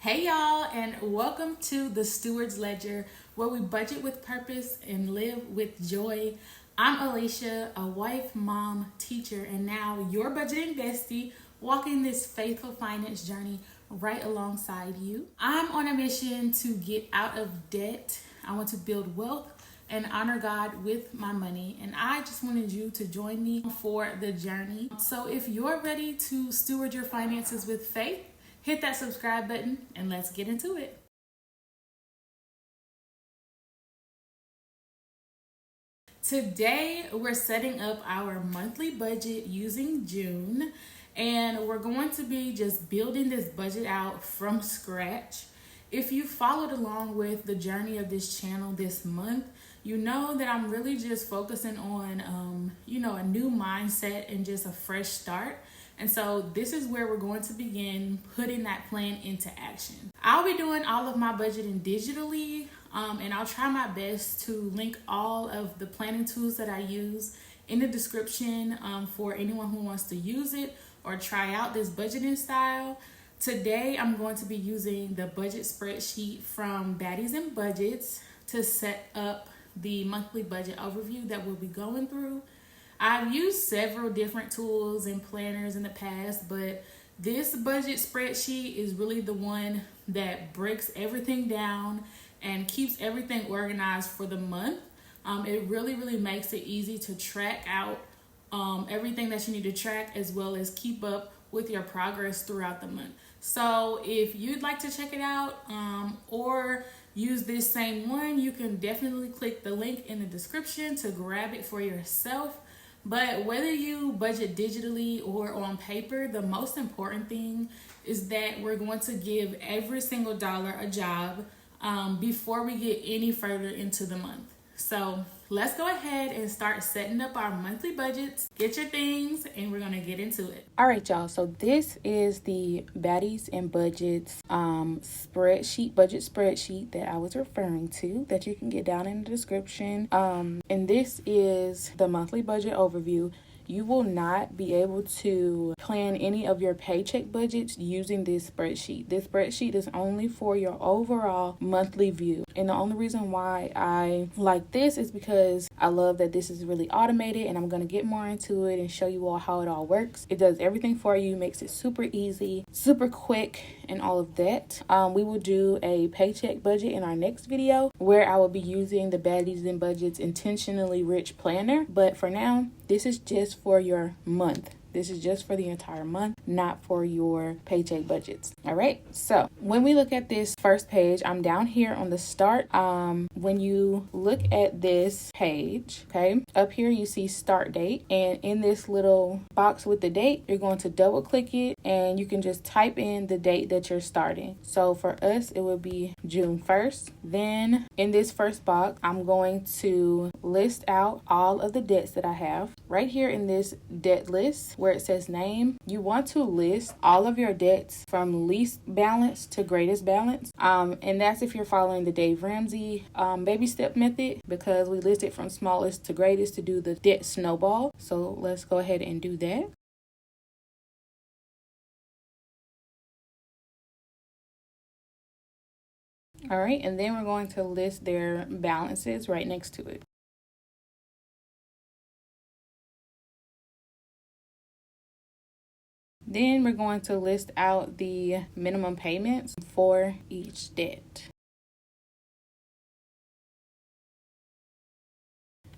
Hey y'all, and welcome to the Steward's Ledger, where we budget with purpose and live with joy. I'm Alicia, a wife, mom, teacher, and now your budgeting bestie, walking this faithful finance journey right alongside you. I'm on a mission to get out of debt. I want to build wealth and honor God with my money, and I just wanted you to join me for the journey. So if you're ready to steward your finances with faith, hit that subscribe button and let's get into it. Today, we're setting up our monthly budget using June, and we're going to be just building this budget out from scratch. If you followed along with the journey of this channel this month, you know that I'm really just focusing on, a new mindset and just a fresh start. And so this is where we're going to begin putting that plan into action. I'll be doing all of my budgeting digitally, and I'll try my best to link all of the planning tools that I use in the description for anyone who wants to use it or try out this budgeting style. Today, I'm going to be using the budget spreadsheet from Baddies and Budgets to set up the monthly budget overview that we'll be going through. I've used several different tools and planners in the past, but this budget spreadsheet is really the one that breaks everything down and keeps everything organized for the month. It really makes it easy to track out everything that you need to track, as well as keep up with your progress throughout the month. So if you'd like to check it out or use this same one, you can definitely click the link in the description to grab it for yourself. But whether you budget digitally or on paper, the most important thing is that we're going to give every single dollar a job before we get any further into the month. So let's go ahead and start setting up our monthly budgets. Get your things, and we're going to get into it. All right, y'all. So this is the Baddies and Budgets budget spreadsheet that I was referring to, that you can get down in the description. And this is the monthly budget overview. You will not be able to plan any of your paycheck budgets using this spreadsheet. This spreadsheet is only for your overall monthly view. And the only reason why I like this is because I love that this is really automated, and I'm going to get more into it and show you all how it all works. It does everything for you, makes it super easy, super quick, and all of that. We will do a paycheck budget in our next video, where I will be using the Baddies and Budgets Intentionally Rich Planner. But for now, this is just for your month. This is just for the entire month, not for your paycheck budgets. All right. So when we look at this first page, I'm down here on the start. When you look at this page, okay, up here you see start date. And in this little box with the date, you're going to double click it, and you can just type in the date that you're starting. So for us, it would be June 1st. Then in this first box, I'm going to list out all of the debts that I have. Right here in this debt list, where it says name, you want to list all of your debts from least balance to greatest balance. And that's if you're following the Dave Ramsey baby step method, because we list it from smallest to greatest to do the debt snowball. So let's go ahead and do that. All right, and then we're going to list their balances right next to it. Then we're going to list out the minimum payments for each debt.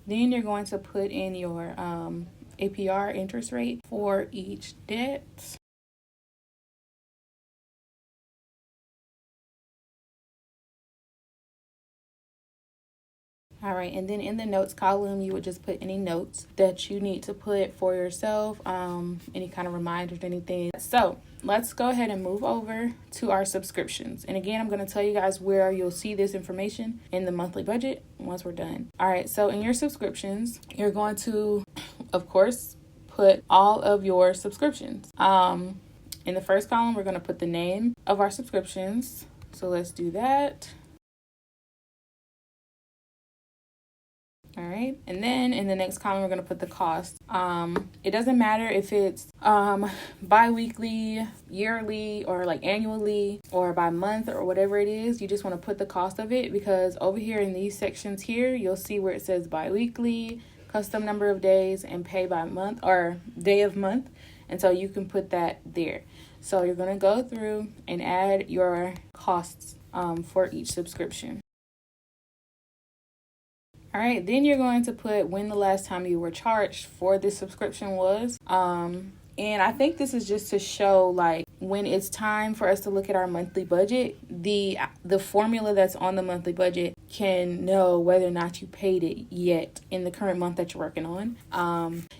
Then you're going to put in your APR interest rate for each debt. All right, and then in the notes column, you would just put any notes that you need to put for yourself, any kind of reminders, anything. So let's go ahead and move over to our subscriptions. And again, I'm going to tell you guys where you'll see this information in the monthly budget once we're done. All right, so in your subscriptions, you're going to, of course, put all of your subscriptions. In the first column, we're going to put the name of our subscriptions. So let's do that. All right, and then in the next column, we're going to put the cost. It doesn't matter if it's bi-weekly, yearly, or like annually, or by month, or whatever it is. You just want to put the cost of it, because over here in these sections here, you'll see where it says bi-weekly, custom number of days, and pay by month or day of month. And so you can put that there. So you're going to go through and add your costs for each subscription. All right, then you're going to put when the last time you were charged for this subscription was. And I think this is just to show, like, when it's time for us to look at our monthly budget, the formula that's on the monthly budget can know whether or not you paid it yet in the current month that you're working on.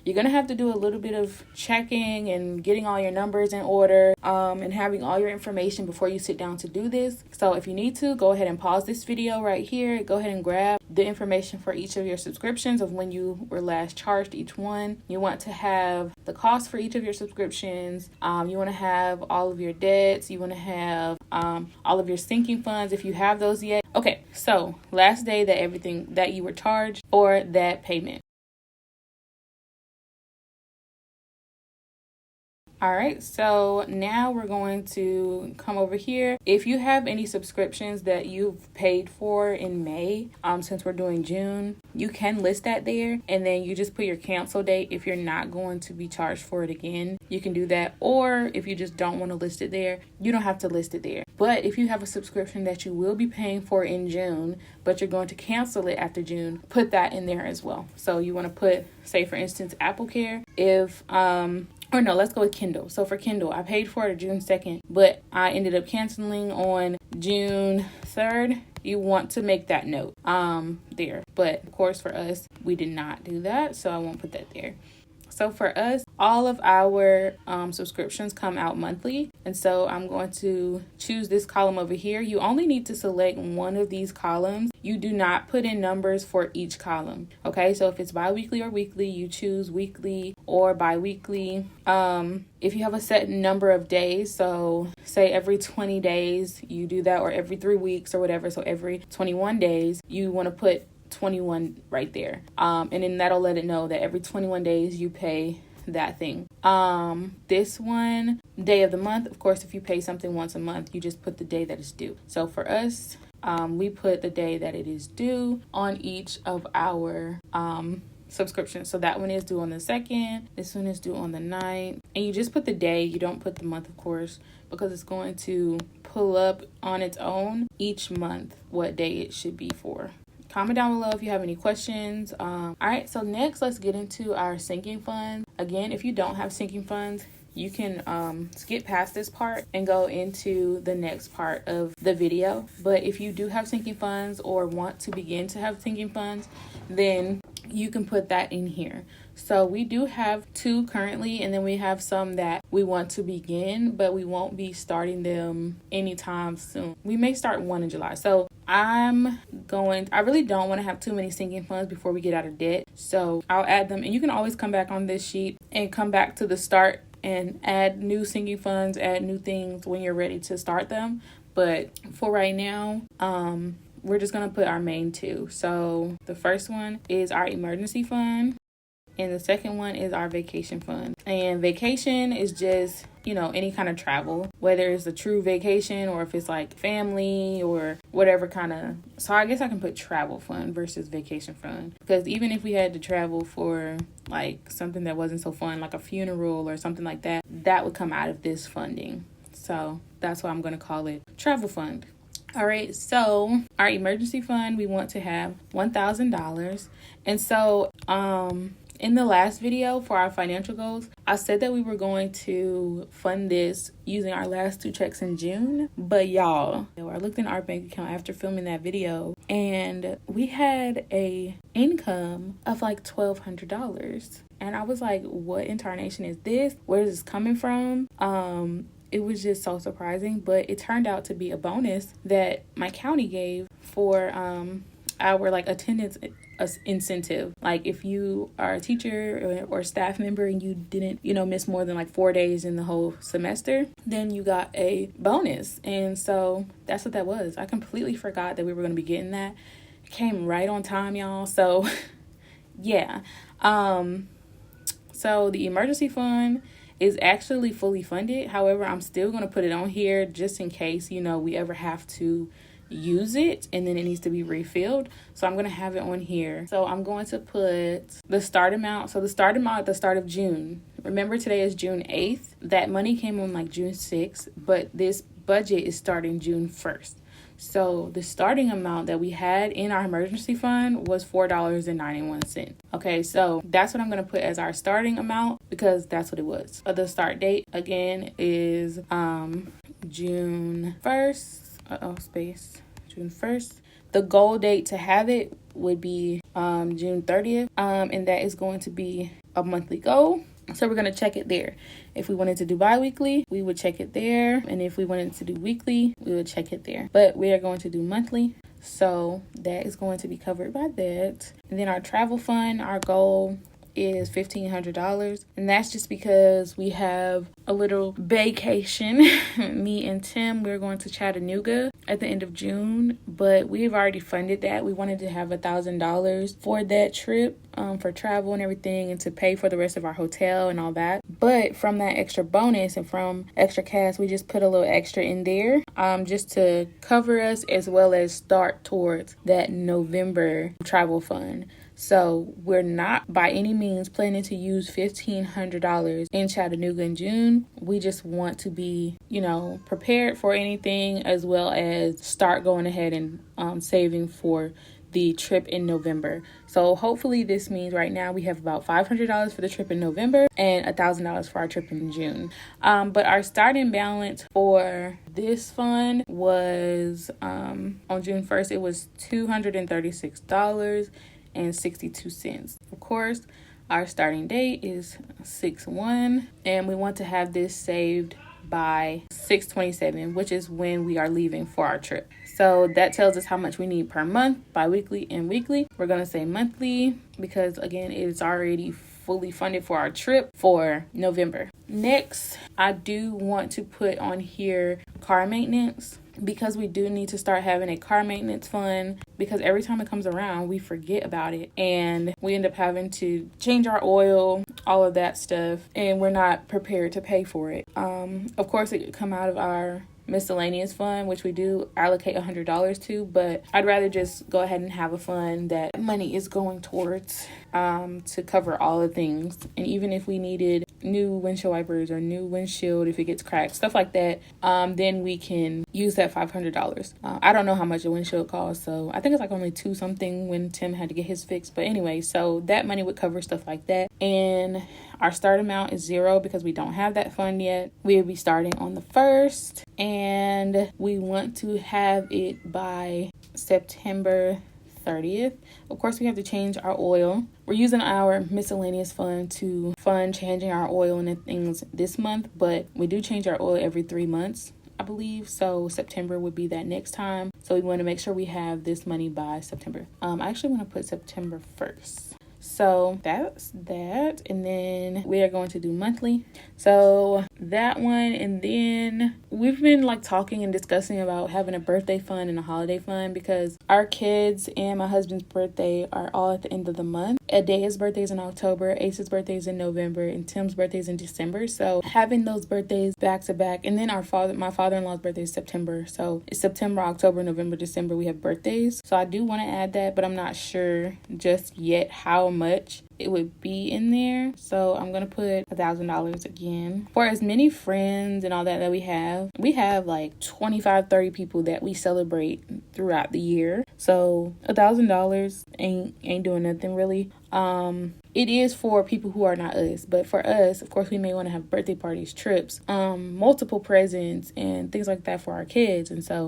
You're going to have to do a little bit of checking and getting all your numbers in order and having all your information before you sit down to do this. So if you need to, go ahead and pause this video right here. Go ahead and grab the information for each of your subscriptions of when you were last charged each one. You want to have the cost for each of your subscriptions. You want to have all of your debts. You want to have all of your sinking funds if you have those yet. Okay, so last day that everything that you were charged or that payment. All right, so now we're going to come over here. If you have any subscriptions that you've paid for in May, since we're doing June, you can list that there, and then you just put your cancel date if you're not going to be charged for it again. You can do that, or if you just don't want to list it there, you don't have to list it there. But if you have a subscription that you will be paying for in June, but you're going to cancel it after June, put that in there as well. So you want to put, say for instance, Apple Care. Or no, let's go with Kindle. So for Kindle, I paid for it June 2nd, but I ended up canceling on June 3rd. You want to make that note there. But of course for us, we did not do that, so I won't put that there. So for us, all of our subscriptions come out monthly. And so I'm going to choose this column over here. You only need to select one of these columns. You do not put in numbers for each column. Okay, so if it's bi-weekly or weekly, you choose weekly or bi-weekly. If you have a set number of days, so say every 20 days you do that, or every 3 weeks or whatever. So every 21 days, you want to put 21 right there. And then that'll let it know that every 21 days you pay that thing. This one, day of the month, of course, if you pay something once a month, you just put the day that it's due. So for us, we put the day that it is due on each of our subscriptions. So that one is due on the 2nd. This one is due on the 9th. And you just put the day. You don't put the month, of course, because it's going to pull up on its own each month what day it should be for. Comment down below if you have any questions. All right, so next let's get into our sinking funds. Again, if you don't have sinking funds, you can skip past this part and go into the next part of the video. But if you do have sinking funds or want to begin to have sinking funds, then you can put that in here. So we do have 2 currently, and then we have some that we want to begin, but we won't be starting them anytime soon. We may start one in July. So I really don't want to have too many sinking funds before we get out of debt. So I'll add them, and you can always come back on this sheet and come back to the start and add new sinking funds, add new things when you're ready to start them. But for right now, we're just going to put our main 2. So the first one is our emergency fund, and the second one is our vacation fund. And vacation is just, any kind of travel, whether it's a true vacation or if it's like family or whatever kind of. So I guess I can put travel fund versus vacation fund, because even if we had to travel for like something that wasn't so fun, like a funeral or something like that, that would come out of this funding. So that's why I'm going to call it travel fund. All right, so our emergency fund, we want to have $1,000. And so in the last video for our financial goals, I said that we were going to fund this using our last 2 checks in June. But y'all, I looked in our bank account after filming that video, and we had a income of like $1,200. And I was like, what in tarnation is this? Where is this coming from? It was just so surprising, but it turned out to be a bonus that my county gave for our like attendance incentive. Like if you are a teacher or staff member and you didn't, miss more than like 4 days in the whole semester, then you got a bonus. And so that's what that was. I completely forgot that we were going to be getting that. It came right on time, y'all. So yeah. So the emergency fund is actually fully funded. However, I'm still going to put it on here just in case, we ever have to use it and then it needs to be refilled. So I'm going to have it on here. So I'm going to put the start amount. So the start amount at the start of June. Remember, today is June 8th. That money came on like June 6th, but this budget is starting June 1st. So the starting amount that we had in our emergency fund was $4.91. Okay, so that's what I'm going to put as our starting amount because that's what it was. The start date, again, is June 1st. June 1st. The goal date to have it would be June 30th, and that is going to be a monthly goal. So we're going to check it there. If we wanted to do bi-weekly, we would check it there. And if we wanted to do weekly, we would check it there. But we are going to do monthly. So that is going to be covered by that. And then our travel fund, our goal is $1,500. And that's just because we have a little vacation. Me and Tim, we're going to Chattanooga at the end of June, but we've already funded that. We wanted to have $1,000 for that trip, for travel and everything, and to pay for the rest of our hotel and all that. But from that extra bonus and from extra cash, we just put a little extra in there, just to cover us as well as start towards that November travel fund. So we're not by any means planning to use $1,500 in Chattanooga in June. We just want to be, prepared for anything as well as start going ahead and saving for the trip in November. So hopefully this means right now we have about $500 for the trip in November and $1,000 for our trip in June. But our starting balance for this fund was on June 1st, it was $236.62. Of course, our starting date is 6/1, and we want to have this saved by 6/27, which is when we are leaving for our trip. So that tells us how much we need per month, bi-weekly and weekly. We're going to say monthly because, again, it is already fully funded for our trip for November. Next, I do want to put on here car maintenance, because we do need to start having a car maintenance fund, because every time it comes around, we forget about it and we end up having to change our oil, all of that stuff, and we're not prepared to pay for it. Of course, it could come out of our miscellaneous fund, which we do allocate $100 to, but I'd rather just go ahead and have a fund that money is going towards to cover all the things. And even if we needed new windshield wipers or new windshield, if it gets cracked, stuff like that, then we can use that $500. I don't know how much a windshield costs, so I think it's like only $2 something when Tim had to get his fixed. But anyway, so that money would cover stuff like that. And our start amount is $0 because we don't have that fund yet. We'll be starting on the 1st, and we want to have it by September 30th. Of course, we have to change our oil. We're using our miscellaneous fund to fund changing our oil and things this month, but we do change our oil every 3 months, I believe. So September would be that next time. So we want to make sure we have this money by September. I actually want to put September 1st. So that's that. And then we are going to do monthly. So that one. And then we've been talking and discussing about having a birthday fund and a holiday fund, because our kids and my husband's birthday are all at the end of the month. Adaya's birthday is in October, Ace's birthday is in November, and Tim's birthday is in December. So having those birthdays back to back, and then my father-in-law's birthday is September. So it's September, October, November, December, we have birthdays. So I do want to add that, but I'm not sure just yet how much it would be in there. So I'm gonna put $1,000 again. For as many friends and all that we have like 25-30 people that we celebrate throughout the year. So $1,000 ain't doing nothing really. It is for people who are not us, but for us, of course, we may want to have birthday parties, trips, multiple presents and things like that for our kids. And so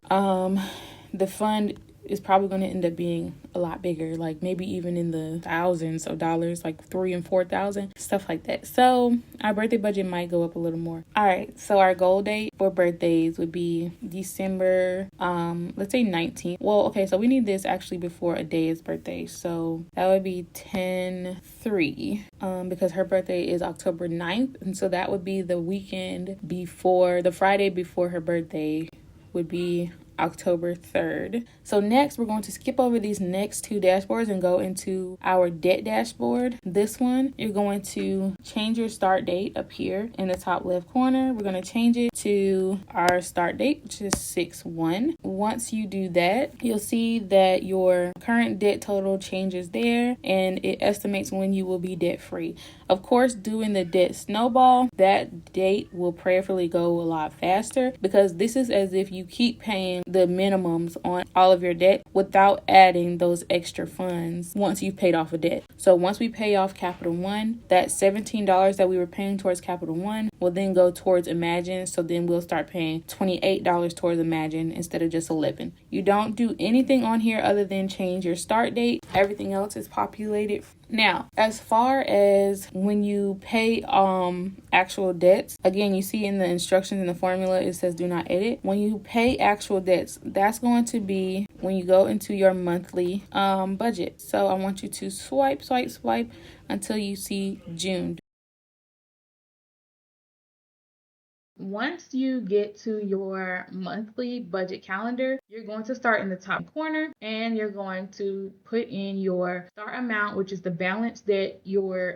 the fund is probably going to end up being a lot bigger, like maybe even in the thousands of dollars, like 3,000 and 4,000, stuff like that. So our birthday budget might go up a little more. All right, so our goal date for birthdays would be December, let's say 19th. Well, okay, so we need this actually before Adaya's birthday, so that would be 10/3, because her birthday is October 9th, and so that would be the weekend before, the Friday before her birthday would be October 3rd. So next, we're going to skip over these next two dashboards and go into our debt dashboard. This one, you're going to change your start date up here in the top left corner. We're going to change it to our start date, which is 6/1. Once you do that, you'll see that your current debt total changes there, and it estimates when you will be debt free. Of course, doing the debt snowball, that date will prayerfully go a lot faster, because this is as if you keep paying the minimums on all of your debt without adding those extra funds once you've paid off a debt. So once we pay off Capital One, that $17 that we were paying towards Capital One will then go towards Imagine. So then we'll start paying $28 towards Imagine instead of just $11. You don't do anything on here other than change your start date. Everything else is populated. Now, as far as when you pay actual debts, again, you see in the instructions in the formula, it says do not edit. When you pay actual debts, that's going to be when you go into your monthly budget. So I want you to swipe until you see June. Once you get to your monthly budget calendar, you're going to start in the top corner and you're going to put in your start amount, which is the balance that your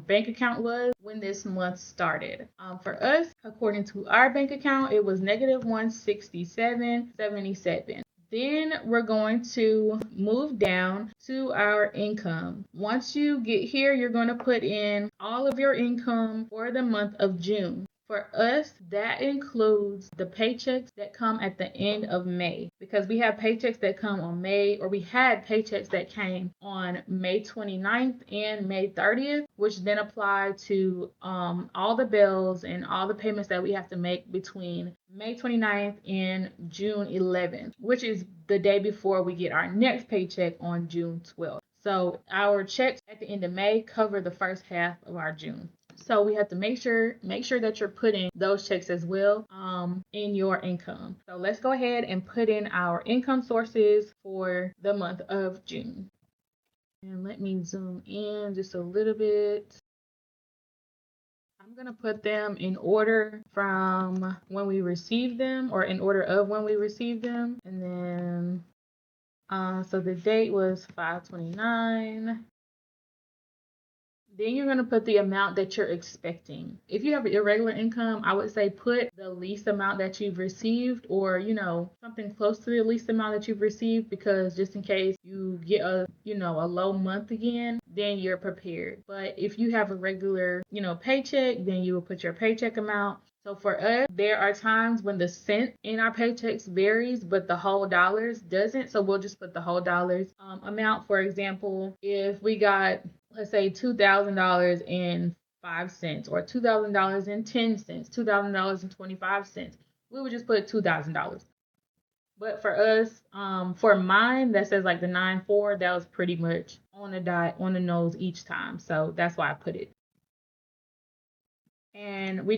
bank account was when this month started. For us, according to our bank account, it was negative $167.77. Then we're going to move down to our income. Once you get here, you're going to put in all of your income for the month of June. For us, that includes the paychecks that come at the end of May, because we have paychecks that come on we had paychecks that came on May 29th and May 30th, which then apply to all the bills and all the payments that we have to make between May 29th and June 11th, which is the day before we get our next paycheck on June 12th. So our checks at the end of May cover the first half of our June. So we have to make sure that you're putting those checks as well in your income. So let's go ahead and put in our income sources for the month of June. And let me zoom in just a little bit. I'm going to put them in order from when we received them, or in order of when we received them. And then, so the date was 5/29. Then you're going to put the amount that you're expecting. If you have irregular income, I would say put the least amount that you've received, or, something close to the least amount that you've received, because just in case you get a low month again, then you're prepared. But if you have a regular, paycheck, then you will put your paycheck amount. So for us, there are times when the cent in our paychecks varies, but the whole dollars doesn't. So we'll just put the whole dollars amount. For example, if we got, let's say, $2,000.05, or $2,000.10, $2,000.25, we would just put $2,000. But for us, for mine, that says like the 9-4, that was pretty much on the dot, on the nose each time. So that's why I put it. And we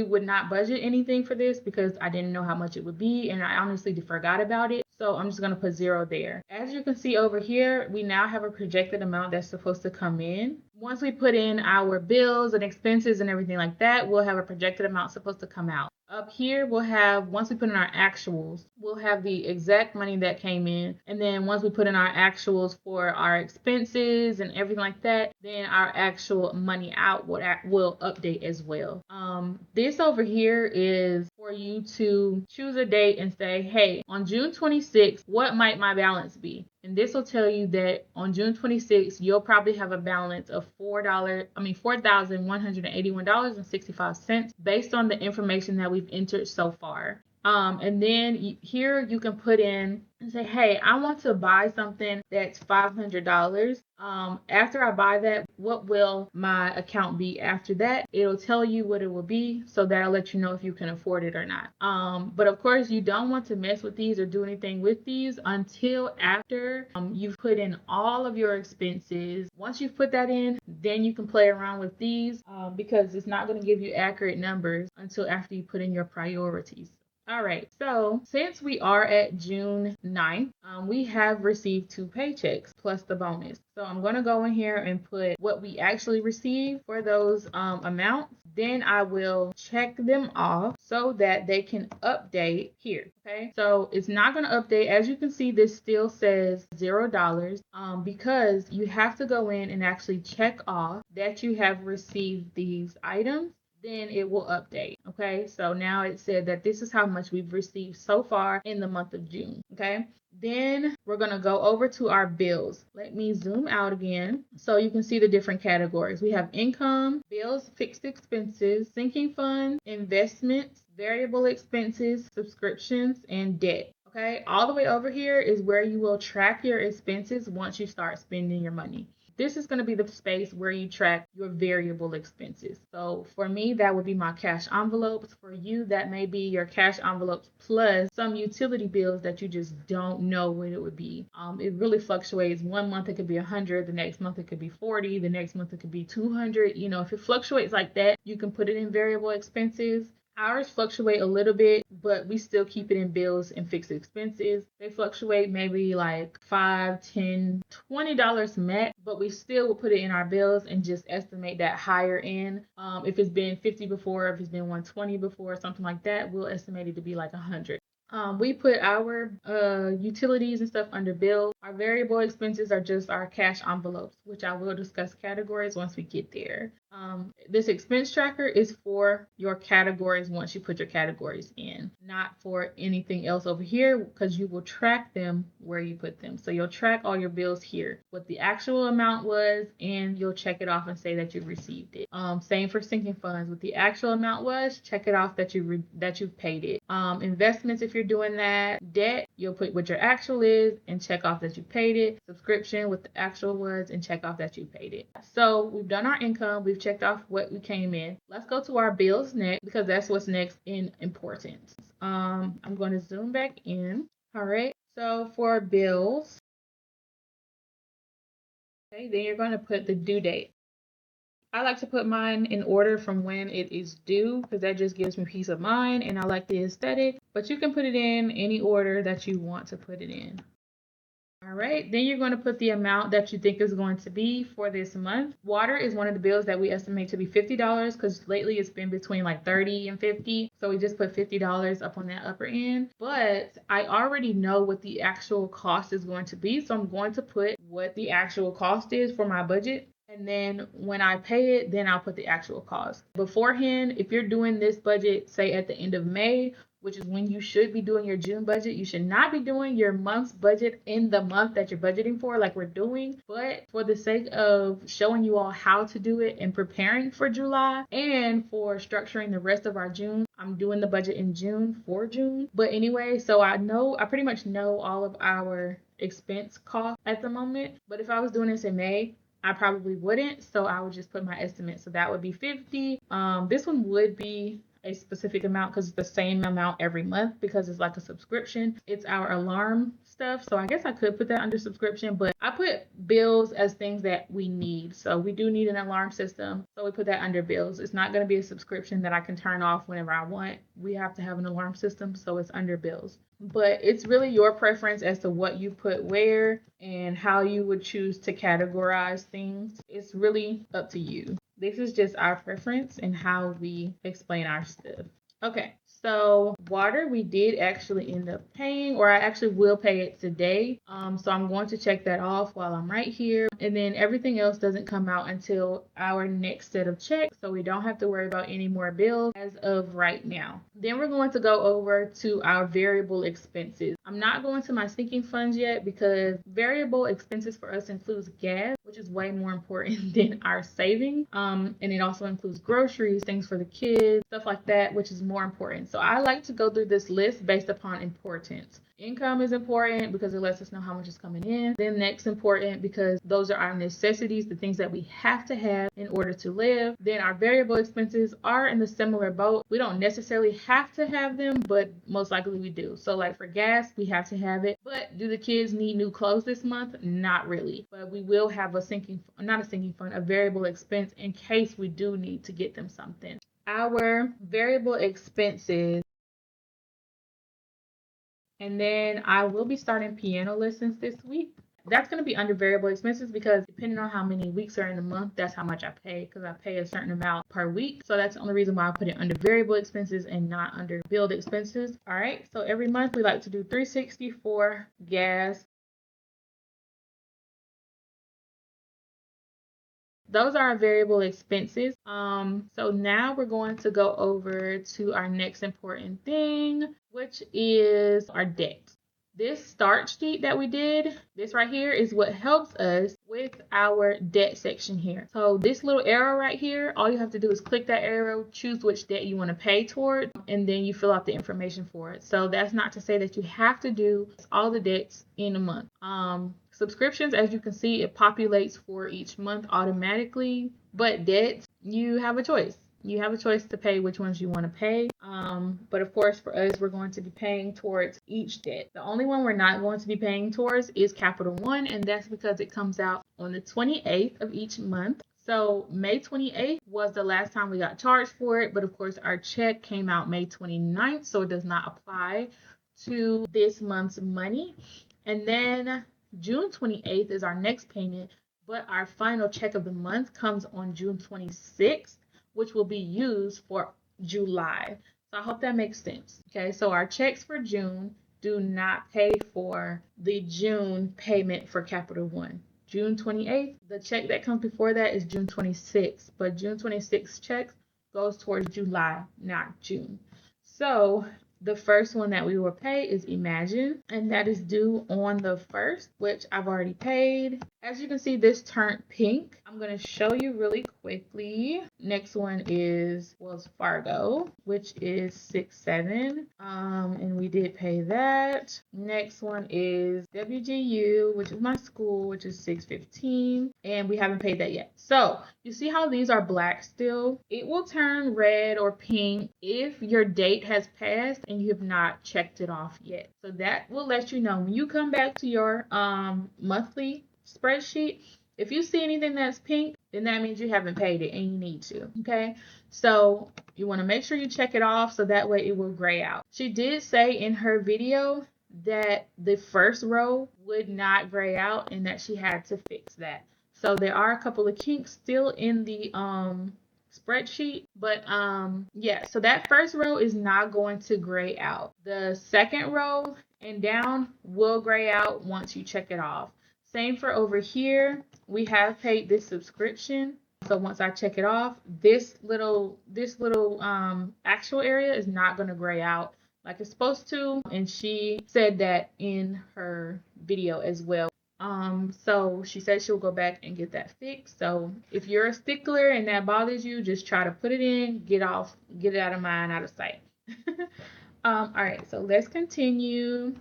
would not budget anything for this because I didn't know how much it would be, and I honestly forgot about it. So I'm just going to put 0 there. As you can see over here, we now have a projected amount that's supposed to come in. Once we put in our bills and expenses and everything like that, we'll have a projected amount supposed to come out. Up here, we'll have, once we put in our actuals, we'll have the exact money that came in. And then once we put in our actuals for our expenses and everything like that, then our actual money out will update as well. This over here is for you to choose a date and say, hey, on June 26th, what might my balance be? And this will tell you that on June 26th, you'll probably have a balance of $4,181.65 based on the information that we've entered so far. And then here you can put in and say, hey, I want to buy something that's $500. After I buy that, what will my account be after that? It'll tell you what it will be, so that'll let you know if you can afford it or not. But of course, you don't want to mess with these or do anything with these until after you've put in all of your expenses. Once you've put that in, then you can play around with these because it's not going to give you accurate numbers until after you put in your priorities. All right, so since we are at June 9th, we have received 2 paychecks plus the bonus. So I'm going to go in here and put what we actually received for those amounts. Then I will check them off so that they can update here. Okay, so it's not going to update. As you can see, this still says $0 because you have to go in and actually check off that you have received these items, then it will update. Okay, so now it said that this is how much we've received so far in the month of June. Okay, then we're going to go over to our bills. Let me zoom out again so you can see the different categories. We have income, bills, fixed expenses, sinking funds, investments, variable expenses, subscriptions, and debt. Okay, all the way over here is where you will track your expenses once you start spending your money. This is going to be the space where you track your variable expenses. So for me, that would be my cash envelopes. For you, that may be your cash envelopes plus some utility bills that you just don't know what it would be. It really fluctuates. One month it could be 100, the next month it could be 40, the next month it could be 200. You know, if it fluctuates like that, you can put it in variable expenses. Ours fluctuate a little bit, but we still keep it in bills and fixed expenses. They fluctuate maybe like $5, $10, $20 max, but we still will put it in our bills and just estimate that higher end. If it's been 50 before, if it's been 120 before, something like that, we'll estimate it to be like 100. We put our utilities and stuff under bills. Our variable expenses are just our cash envelopes, which I will discuss categories once we get there. This expense tracker is for your categories once you put your categories in, not for anything else over here, because you will track them where you put them. So you'll track all your bills here, what the actual amount was, and you'll check it off and say that you received it. Same for sinking funds. What the actual amount was, check it off that you've paid it. Investments, if you're doing that. Debt, you'll put what your actual is and check off that you paid it. Subscription, what the actual was, and check off that you paid it. So we've done our income. We've checked off what we came in. Let's go to our bills next because that's what's next in importance. I'm going to zoom back in. All right. So for bills, okay, then you're going to put the due date. I like to put mine in order from when it is due because that just gives me peace of mind and I like the aesthetic, but you can put it in any order that you want to put it in. All right, then you're going to put the amount that you think is going to be for this month. Water is one of the bills that we estimate to be $50 because lately it's been between like 30 and 50. So we just put $50 up on that upper end. But I already know what the actual cost is going to be. So I'm going to put what the actual cost is for my budget. And then when I pay it, then I'll put the actual cost. Beforehand, if you're doing this budget, say at the end of May, which is when you should be doing your June budget. You should not be doing your month's budget in the month that you're budgeting for, like we're doing. But for the sake of showing you all how to do it and preparing for July and for structuring the rest of our June, I'm doing the budget in June for June. But anyway, so I pretty much know all of our expense costs at the moment. But if I was doing this in May, I probably wouldn't. So I would just put my estimate. So that would be 50. This one would be a specific amount because it's the same amount every month because it's like a subscription. It's our alarm stuff. So I guess I could put that under subscription, but I put bills as things that we need. So we do need an alarm system. So we put that under bills. It's not going to be a subscription that I can turn off whenever I want. We have to have an alarm system. So it's under bills. But it's really your preference as to what you put where and how you would choose to categorize things. It's really up to you. This is just our preference and how we explain our stuff. Okay, so water we did actually end up paying, or I actually will pay it today. So I'm going to check that off while I'm right here. And then everything else doesn't come out until our next set of checks. So we don't have to worry about any more bills as of right now. Then we're going to go over to our variable expenses. I'm not going to my sinking funds yet because variable expenses for us includes gas, which is way more important than our savings. And it also includes groceries, things for the kids, stuff like that, which is more important. So I like to go through this list based upon importance. Income is important because it lets us know how much is coming in. Then next important because those are our necessities, the things that we have to have in order to live. Then our variable expenses are in the similar boat. We don't necessarily have to have them, but most likely we do. So like for gas, we have to have it. But do the kids need new clothes this month? Not really. But we will have a variable expense in case we do need to get them something. Our variable expenses And then I will be starting piano lessons this week. That's going to be under variable expenses because depending on how many weeks are in the month, that's how much I pay because I pay a certain amount per week. So that's the only reason why I put it under variable expenses and not under billed expenses. All right. So every month we like to do $360 for gas. Those are our variable expenses. So now we're going to go over to our next important thing, which is our debt. This start sheet that we did, this right here is what helps us with our debt section here. So this little arrow right here, all you have to do is click that arrow, choose which debt you want to pay toward, and then you fill out the information for it. So that's not to say that you have to do all the debts in a month. Subscriptions, as you can see, it populates for each month automatically, but debts, you have a choice. You have a choice to pay which ones you want to pay. But of course, for us, we're going to be paying towards each debt. The only one we're not going to be paying towards is Capital One, and that's because it comes out on the 28th of each month. So May 28th was the last time we got charged for it, but of course, our check came out May 29th, so it does not apply to this month's money. And then June 28th is our next payment, but our final check of the month comes on June 26th, which will be used for July. So I hope that makes sense. Okay, so our checks for June do not pay for the June payment for Capital One. June 28th, the check that comes before that is June 26th, but June 26th checks goes towards July, not June. So the first one that we will pay is Imagine, and that is due on the 1st, which I've already paid. As you can see, this turned pink. I'm going to show you really quickly. Next one is Wells Fargo, which is 6-7, and we did pay that. Next one is WGU, which is my school, which is 6-15, and we haven't paid that yet. So you see how these are black still? It will turn red or pink if your date has passed and you have not checked it off yet. So that will let you know when you come back to your monthly spreadsheet. If you see anything that's pink, then that means you haven't paid it and you need to. Okay, so you want to make sure you check it off so that way it will gray out. She did say in her video that the first row would not gray out and that she had to fix that. So there are a couple of kinks still in the spreadsheet, but yeah, so that first row is not going to gray out. The second row and down will gray out once you check it off. Same for over here. We have paid this subscription. So once I check it off, this little actual area is not going to gray out like it's supposed to. And she said that in her video as well. So she said she'll go back and get that fixed. So if you're a stickler and that bothers you, just try to put it in, get it out of mind, out of sight. All right, so let's continue.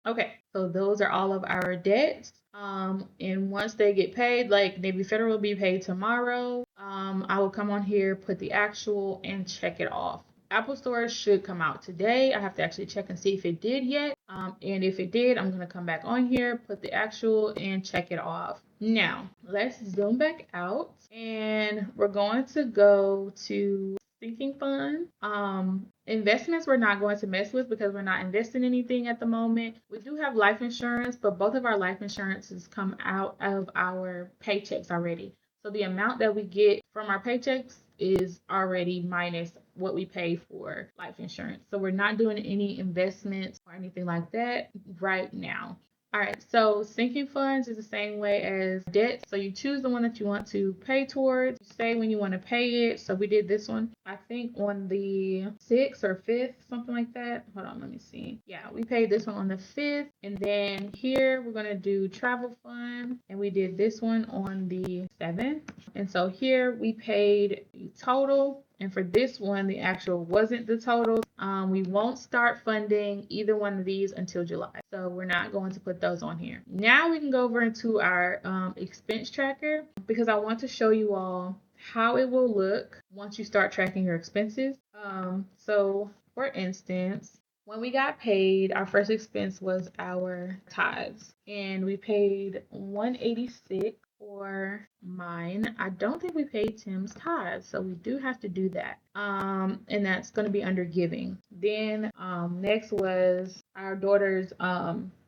Okay, so those are all of our debts. And once they get paid, like Navy Federal will be paid tomorrow, I will come on here, put the actual, and check it off. Apple Store should come out today. I have to actually check and see if it did yet. And if it did, I'm going to come back on here, put the actual, and check it off. Now, let's zoom back out, and we're going to go to sinking fund. Investments we're not going to mess with because we're not investing anything at the moment. We do have life insurance, but both of our life insurances come out of our paychecks already. So the amount that we get from our paychecks is already minus what we pay for life insurance. So we're not doing any investments or anything like that right now. All right, so sinking funds is the same way as debt. So you choose the one that you want to pay towards. You say when you want to pay it. So we did this one, I think on the 6th or 5th, something like that. Hold on, let me see. Yeah, we paid this one on the 5th. And then here we're going to do travel fund. And we did this one on the 7th. And so here we paid the total. And for this one, the actual wasn't the total. We won't start funding either one of these until July. So we're not going to put those on here. Now we can go over into our expense tracker because I want to show you all how it will look once you start tracking your expenses. So for instance, when we got paid, our first expense was our tithes, and we paid $186. for mine, I don't think we paid Tim's tithes, so we do have to do that. And that's going to be under giving. Then next was our daughter's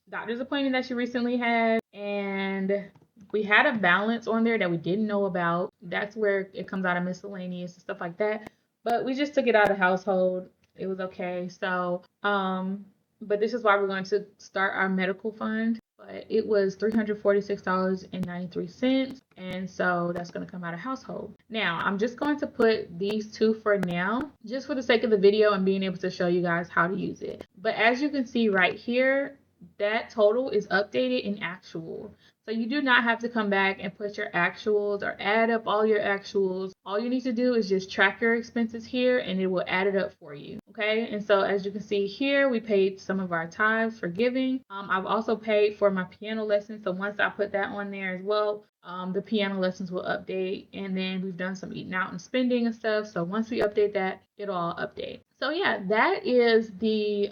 doctor's appointment that she recently had, and we had a balance on there that we didn't know about. That's where it comes out of miscellaneous and stuff like that. But we just took it out of household. It was okay. So, but this is why we're going to start our medical fund. But it was $346.93, and so that's going to come out of household. Now, I'm just going to put these two for now, just for the sake of the video and being able to show you guys how to use it. But as you can see right here, that total is updated in actual. So you do not have to come back and put your actuals or add up all your actuals. All you need to do is just track your expenses here and it will add it up for you. Okay, and so as you can see here, we paid some of our tithes for giving. I've also paid for my piano lessons. So once I put that on there as well, the piano lessons will update. And then we've done some eating out and spending and stuff. So once we update that, it'll all update. So yeah, that is the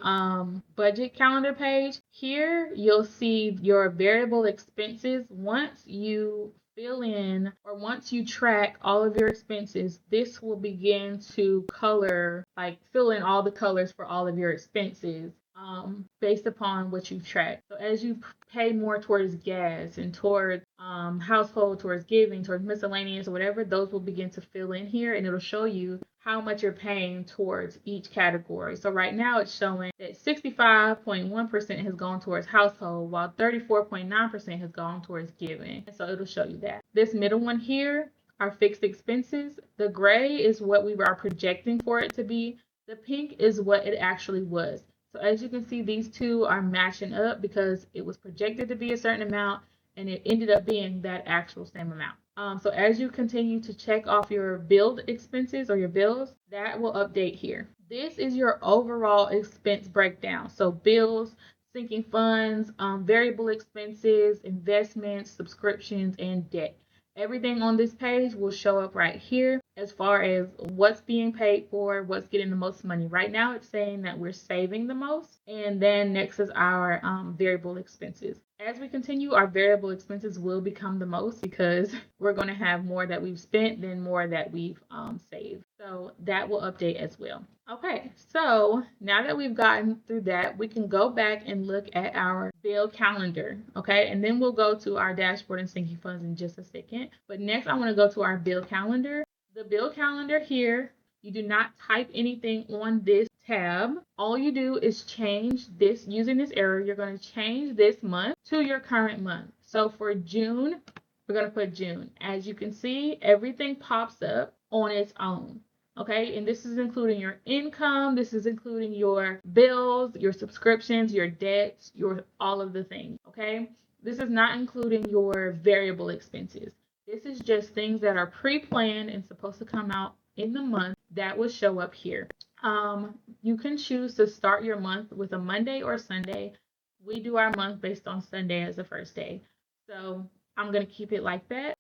budget calendar page. Here you'll see your variable expenses. Once you fill in or once you track all of your expenses, this will begin to color, like fill in all the colors for all of your expenses based upon what you track. So as you pay more towards gas and towards household, towards giving, towards miscellaneous or whatever, those will begin to fill in here and it'll show you how much you're paying towards each category. So right now it's showing that 65.1% has gone towards household, while 34.9% has gone towards giving. And so it'll show you that. This middle one here are fixed expenses. The gray is what we are projecting for it to be. The pink is what it actually was. So as you can see, these two are matching up because it was projected to be a certain amount and it ended up being that actual same amount. So as you continue to check off your billed expenses or your bills, that will update here. This is your overall expense breakdown. So bills, sinking funds, variable expenses, investments, subscriptions, and debt. Everything on this page will show up right here as far as what's being paid for, what's getting the most money. Right now it's saying that we're saving the most, and then next is our variable expenses. As we continue, our variable expenses will become the most because we're going to have more that we've spent than more that we've saved. So that will update as well. Okay, so now that we've gotten through that, we can go back and look at our bill calendar, okay? And then we'll go to our dashboard and sinking funds in just a second. But next, I want to go to our bill calendar. The bill calendar here, you do not type anything on this tab. All you do is change this, using this arrow, you're going to change this month to your current month. So for June, we're going to put June. As you can see, everything pops up on its own. Okay, and this is including your income, this is including your bills, your subscriptions, your debts, your all of the things. Okay, this is not including your variable expenses. This is just things that are pre-planned and supposed to come out in the month that will show up here. You can choose to start your month with a Monday or Sunday. We do our month based on Sunday as the first day. So I'm going to keep it like that.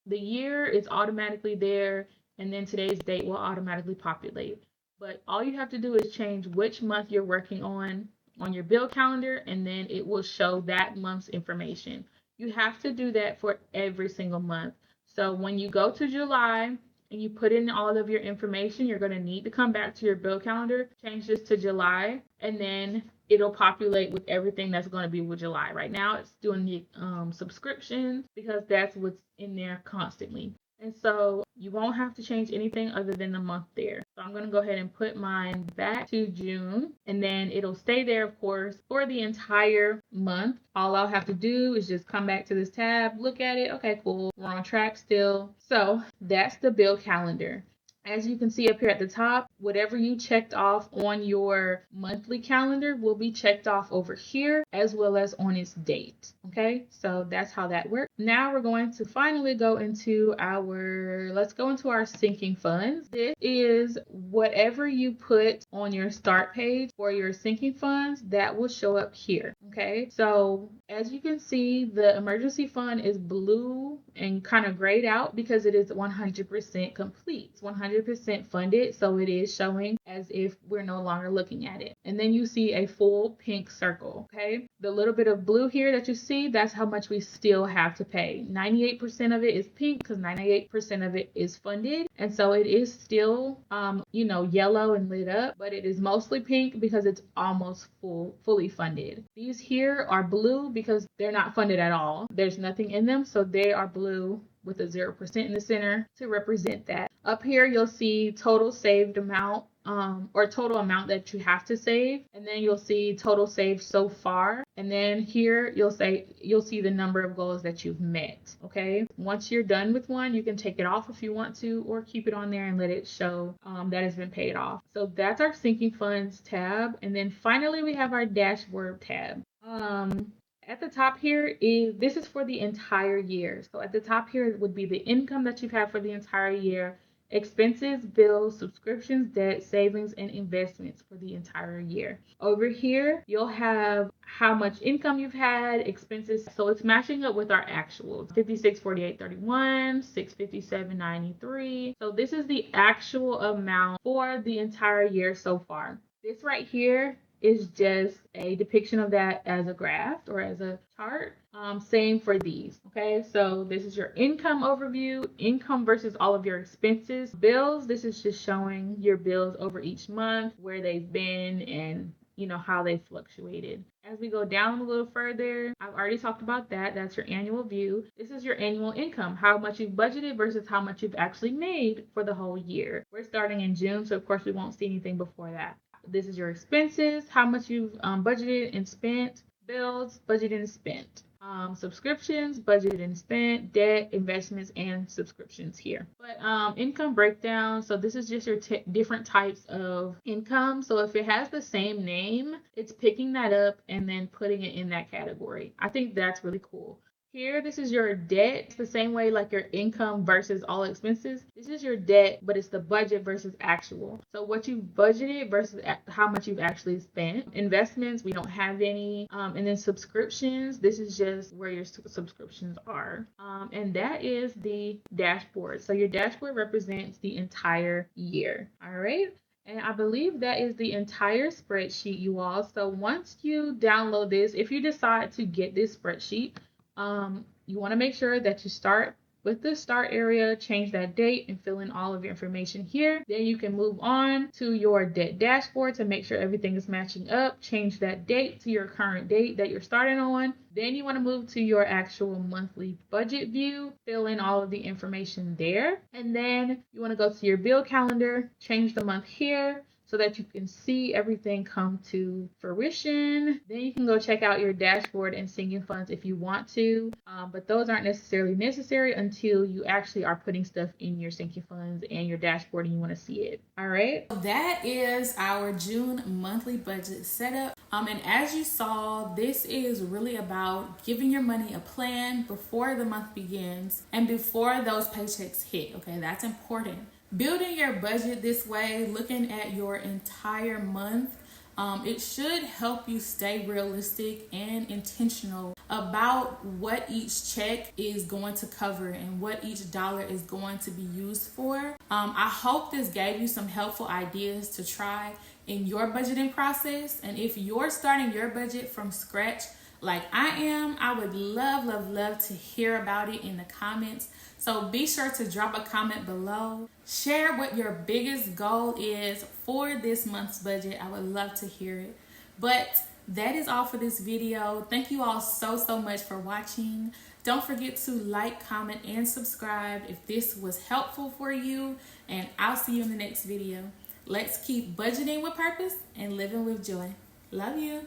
The year is automatically there, and then today's date will automatically populate. But all you have to do is change which month you're working on your bill calendar, and then it will show that month's information. You have to do that for every single month. So when you go to July and you put in all of your information, you're going to need to come back to your bill calendar, change this to July, and then it'll populate with everything that's going to be with July. Right now it's doing the subscriptions because that's what's in there constantly. And so you won't have to change anything other than the month there. So I'm going to go ahead and put mine back to June, and then it'll stay there, of course, for the entire month. All I'll have to do is just come back to this tab, look at it. Okay, cool. We're on track still. So that's the bill calendar. As you can see up here at the top, whatever you checked off on your monthly calendar will be checked off over here as well as on its date. Okay, so that's how that works. Now we're going to finally go into let's go into our sinking funds. This is whatever you put on your start page for your sinking funds that will show up here. Okay, so as you can see, the emergency fund is blue and kind of grayed out because it is 100% complete. It's 100% funded, so it is is showing as if we're no longer looking at it. And then you see a full pink circle, okay? The little bit of blue here that you see, that's how much we still have to pay. 98% of it is pink because 98% of it is funded. And so it is still, yellow and lit up, but it is mostly pink because it's almost fully funded. These here are blue because they're not funded at all. There's nothing in them, so they are blue with a 0% in the center to represent that. Up here, you'll see total saved amount, or total amount that you have to save, and then you'll see total saved so far, and then here you'll see the number of goals that you've met. Okay, once you're done with one, you can take it off if you want to, or keep it on there and let it show that it's been paid off. So that's our sinking funds tab, and then finally we have our dashboard tab. At the top here this is for the entire year. So at the top here would be the income that you've had for the entire year, expenses, bills, subscriptions, debt, savings, and investments for the entire year. Over here, you'll have how much income you've had, expenses. So it's matching up with our actuals. 56, 48, 31, 657, 93. So this is the actual amount for the entire year so far. This right here is just a depiction of that as a graph or as a chart. Same for these. Okay, so this is your income overview, income versus all of your expenses. Bills, this is just showing your bills over each month, where they've been, and how they fluctuated. As we go down a little further, I've already talked about that. That's your annual view. This is your annual income, how much you've budgeted versus how much you've actually made for the whole year. We're starting in June, so of course we won't see anything before that. This is your expenses, how much you've budgeted and spent. Bills, budgeted and spent. Subscriptions, budgeted and spent. Debt, investments, and subscriptions here. But income breakdown, so this is just your different types of income. So if it has the same name, it's picking that up and then putting it in that category. I think that's really cool. Here, this is your debt. It's the same way like your income versus all expenses. This is your debt, but it's the budget versus actual. So what you've budgeted versus how much you've actually spent. Investments, we don't have any. And then subscriptions, this is just where your subscriptions are. And that is the dashboard. So your dashboard represents the entire year. All right. And I believe that is the entire spreadsheet, you all. So once you download this, if you decide to get this spreadsheet, you want to make sure that you start with the start area, change that date, and fill in all of your information here. Then you can move on to your debt dashboard to make sure everything is matching up. Change that date to your current date that you're starting on. Then you want to move to your actual monthly budget view, fill in all of the information there. And then you want to go to your bill calendar, change the month here, so that you can see everything come to fruition. Then you can go check out your dashboard and sinking funds if you want to, but those aren't necessarily necessary until you actually are putting stuff in your sinking funds and your dashboard and you want to see it. All right. That is our June monthly budget setup. And as you saw, this is really about giving your money a plan before the month begins and before those paychecks hit. Okay, that's important. Building your budget this way, looking at your entire month, it should help you stay realistic and intentional about what each check is going to cover and what each dollar is going to be used for. I hope this gave you some helpful ideas to try in your budgeting process. And if you're starting your budget from scratch like I am, I would love to hear about it in the comments. So be sure to drop a comment below. Share what your biggest goal is for this month's budget. I would love to hear it. But that is all for this video. Thank you all so much for watching. Don't forget to like, comment, and subscribe if this was helpful for you. And I'll see you in the next video. Let's keep budgeting with purpose and living with joy. Love you.